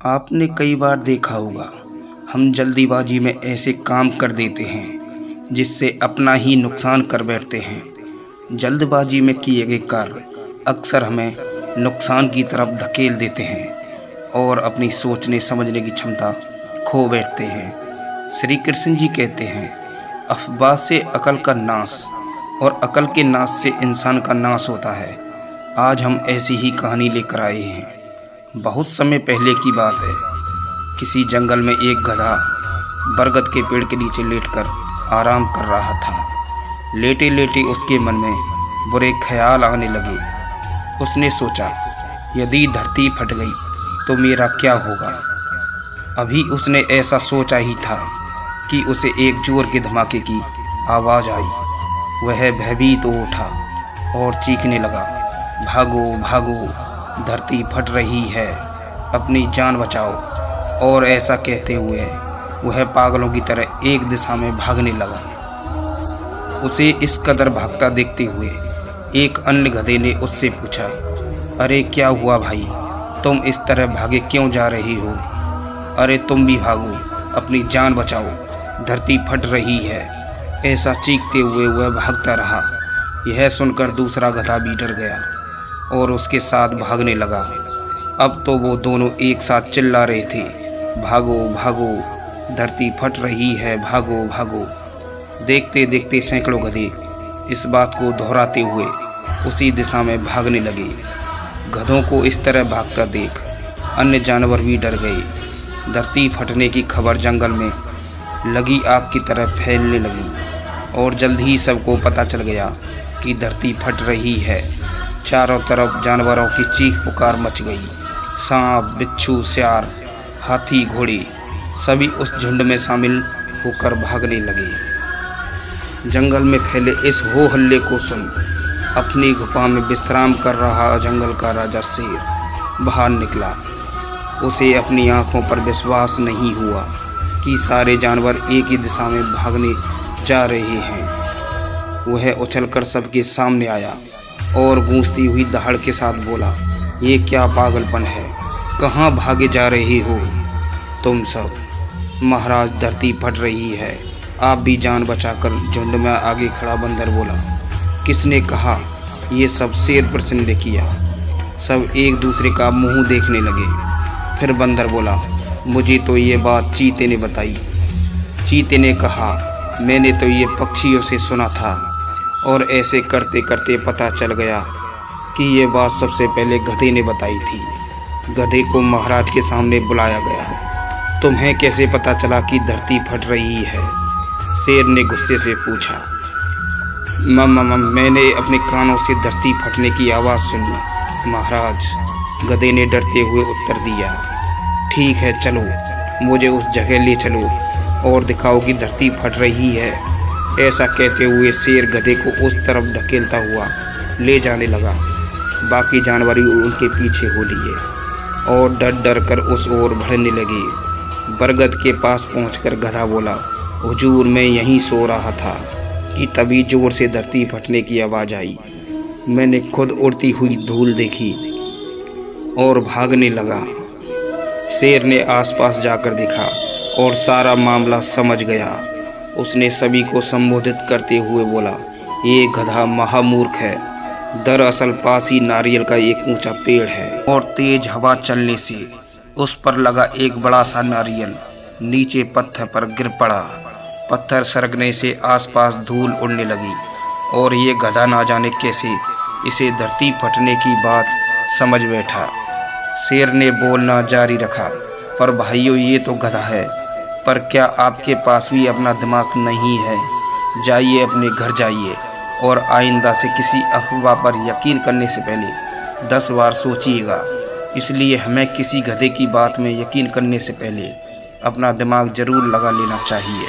आपने कई बार देखा होगा, हम जल्दीबाजी में ऐसे काम कर देते हैं जिससे अपना ही नुकसान कर बैठते हैं। जल्दबाजी में किए गए कार्य अक्सर हमें नुकसान की तरफ धकेल देते हैं और अपनी सोचने समझने की क्षमता खो बैठते हैं। श्री कृष्ण जी कहते हैं, अफवाह से अकल का नाश और अकल के नाश से इंसान का नाश होता है। आज हम ऐसी ही कहानी लेकर आए हैं। बहुत समय पहले की बात है। किसी जंगल में एक गधा बरगद के पेड़ के नीचे लेटकर आराम कर रहा था। लेटे लेटे उसके मन में बुरे ख्याल आने लगे। उसने सोचा, यदि धरती फट गई तो मेरा क्या होगा। अभी उसने ऐसा सोचा ही था कि उसे एक जोर के धमाके की आवाज़ आई। वह भयभीत हो उठा और चीखने लगा, भागो भागो, धरती फट रही है, अपनी जान बचाओ। और ऐसा कहते हुए वह पागलों की तरह एक दिशा में भागने लगा। उसे इस कदर भागता देखते हुए एक अन्य गधे ने उससे पूछा, अरे क्या हुआ भाई, तुम इस तरह भागे क्यों जा रही हो। अरे तुम भी भागो, अपनी जान बचाओ, धरती फट रही है। ऐसा चीखते हुए वह भागता रहा। यह सुनकर दूसरा गधा भी डर गया और उसके साथ भागने लगा। अब तो वो दोनों एक साथ चिल्ला रहे थे, भागो भागो, धरती फट रही है, भागो भागो। देखते देखते सैकड़ों गधे इस बात को दोहराते हुए उसी दिशा में भागने लगे। गधों को इस तरह भागता देख अन्य जानवर भी डर गए। धरती फटने की खबर जंगल में लगी आग की तरह फैलने लगी और जल्द ही सबको पता चल गया कि धरती फट रही है। चारों तरफ जानवरों की चीख पुकार मच गई। सांप, बिच्छू, सियार, हाथी, घोड़े सभी उस झुंड में शामिल होकर भागने लगे। जंगल में फैले इस हो हल्ले को सुन अपनी गुफा में विश्राम कर रहा जंगल का राजा शेर बाहर निकला। उसे अपनी आंखों पर विश्वास नहीं हुआ कि सारे जानवर एक ही दिशा में भागने जा रहे हैं। वह उछलकर सबके सामने आया और गूंजती हुई दहाड़ के साथ बोला, ये क्या पागलपन है, कहाँ भागे जा रहे हो तुम सब। महाराज, धरती फट रही है, आप भी जान बचाकर। झुंड में आगे खड़ा बंदर बोला। किसने कहा ये सब। शेर प्रश्न किया। सब एक दूसरे का मुंह देखने लगे। फिर बंदर बोला, मुझे तो ये बात चीते ने बताई। चीते ने कहा, मैंने तो ये पक्षियों से सुना था और ऐसे करते करते पता चल गया कि ये बात सबसे पहले गधे ने बताई थी। गधे को महाराज के सामने बुलाया गया। तुम्हें कैसे पता चला कि धरती फट रही है। शेर ने गुस्से से पूछा। मैंने अपने कानों से धरती फटने की आवाज़ सुनी महाराज, गधे ने डरते हुए उत्तर दिया। ठीक है, चलो, मुझे उस जगह ले चलो और दिखाओ कि धरती फट रही है। ऐसा कहते हुए शेर गधे को उस तरफ ढकेलता हुआ ले जाने लगा। बाकी जानवर उनके पीछे हो लिए और डर डर कर उस ओर बढ़ने लगे। बरगद के पास पहुंचकर गधा बोला, हुजूर, मैं यहीं सो रहा था कि तभी जोर से धरती फटने की आवाज़ आई। मैंने खुद उड़ती हुई धूल देखी और भागने लगा। शेर ने आसपास जाकर देखा और सारा मामला समझ गया। उसने सभी को संबोधित करते हुए बोला, ये गधा महामूर्ख है। दरअसल पास ही नारियल का एक ऊंचा पेड़ है और तेज हवा चलने से उस पर लगा एक बड़ा सा नारियल नीचे पत्थर पर गिर पड़ा। पत्थर सरकने से आसपास धूल उड़ने लगी और ये गधा ना जाने कैसे इसे धरती फटने की बात समझ बैठा। शेर ने बोलना जारी रखा, पर भाइयों, ये तो गधा है, पर क्या आपके पास भी अपना दिमाग नहीं है। जाइए, अपने घर जाइए और आइंदा से किसी अफवाह पर यकीन करने से पहले 10 बार सोचिएगा। इसलिए हमें किसी गधे की बात में यकीन करने से पहले अपना दिमाग जरूर लगा लेना चाहिए।